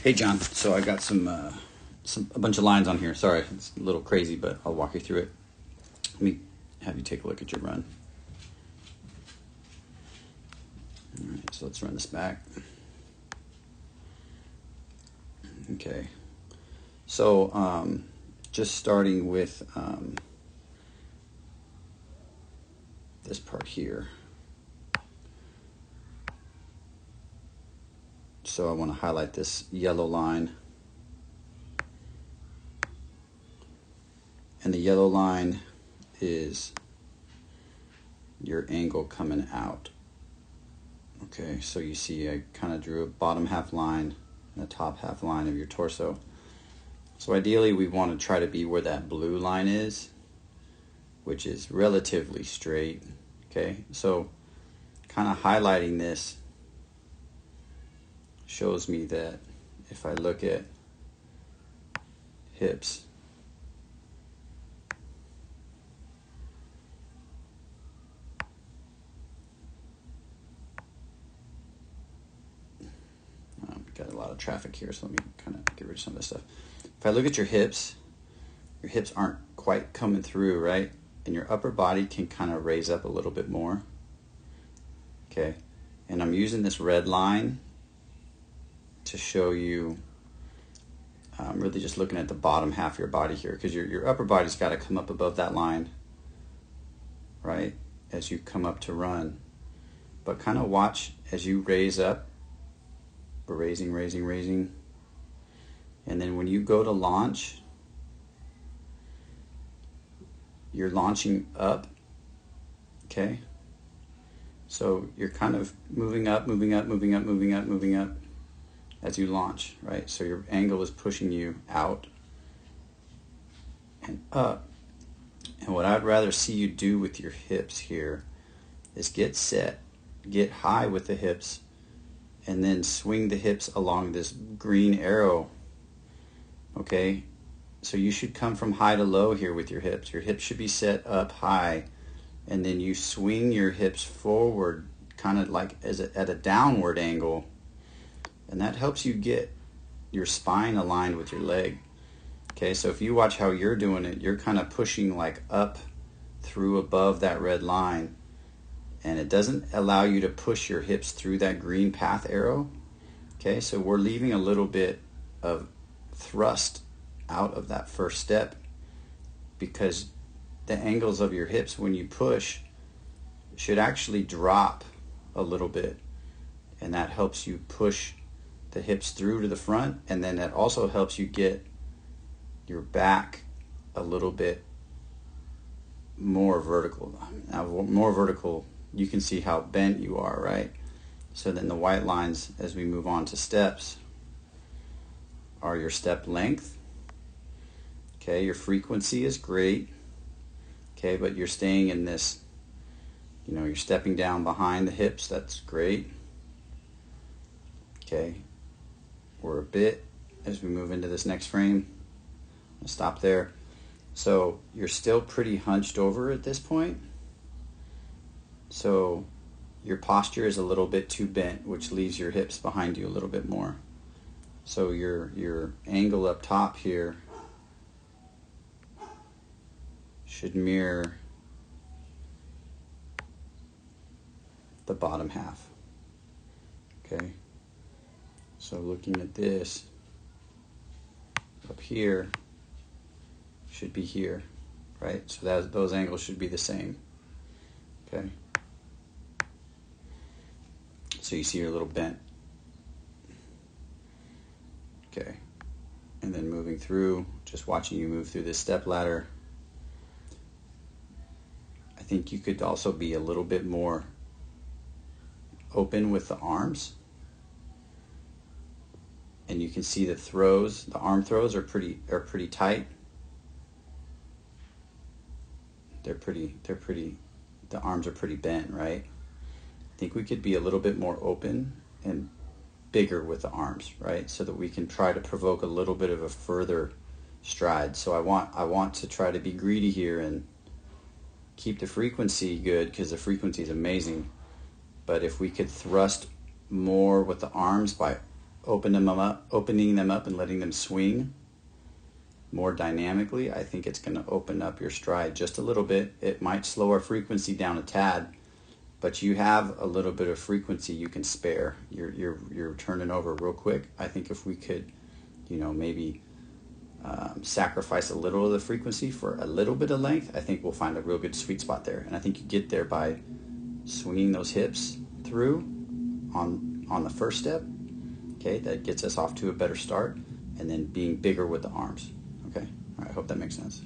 Hey John, so I got a bunch of lines on here. Sorry, it's a little crazy, but I'll walk you through it. Let me have you take a look at your run. All right, so let's run this back. Okay, so just starting with this part here. So I want to highlight this yellow line. And the yellow line is your angle coming out. Okay, so you see I kind of drew a bottom half line and a top half line of your torso. So ideally we want to try to be where that blue line is, which is relatively straight. Okay, so kind of highlighting this shows me that if I look at hips, got a lot of traffic here, so let me kind of get rid of some of this stuff. If I look at your hips aren't quite coming through, right? And your upper body can kind of raise up a little bit more. Okay, and I'm using this red line to show you, I'm really just looking at the bottom half of your body here, because your upper body's got to come up above that line, right, as you come up to run. But kind of watch as you raise up. We're raising. And then when you go to launch, you're launching up, okay? So you're kind of moving up as you launch, right? So your angle is pushing you out and up. And what I'd rather see you do with your hips here is get set, get high with the hips, and then swing the hips along this green arrow, okay? So you should come from high to low here with your hips. Your hips should be set up high, and then you swing your hips forward kind of like at a downward angle, and that helps you get your spine aligned with your leg. Okay, so if you watch how you're doing it, you're kind of pushing like up through above that red line, and it doesn't allow you to push your hips through that green path arrow. Okay, so we're leaving a little bit of thrust out of that first step, because the angles of your hips when you push should actually drop a little bit, and that helps you push the hips through to the front, and then that also helps you get your back a little bit more vertical. Now, more vertical, you can see how bent you are, right? So then the white lines as we move on to steps are your step length. Okay, your frequency is great. Okay, but you're staying in this, you're stepping down behind the hips. That's great. Okay, we're a bit, as we move into this next frame, I'll stop there. So you're still pretty hunched over at this point. So your posture is a little bit too bent, which leaves your hips behind you a little bit more. So your angle up top here should mirror the bottom half. Okay, so looking at this, up here should be here, right? So those angles should be the same. Okay, so you see you're a little bent. Okay, and then moving through, just watching you move through this step ladder, I think you could also be a little bit more open with the arms, and you can see the throws. The arm throws are pretty tight. The arms are pretty bent, right? I think we could be a little bit more open and bigger with the arms, right? So that we can try to provoke a little bit of a further stride. So I want to try to be greedy here and keep the frequency good, because the frequency is amazing. But if we could thrust more with the arms by opening them up and letting them swing more dynamically, I think it's going to open up your stride just a little bit. It might slow our frequency down a tad, but you have a little bit of frequency you can spare. You're turning over real quick. I think if we could, maybe sacrifice a little of the frequency for a little bit of length, I think we'll find a real good sweet spot there. And I think you get there by swinging those hips through on the first step. Okay, that gets us off to a better start, and then being bigger with the arms. Okay, all right, I hope that makes sense.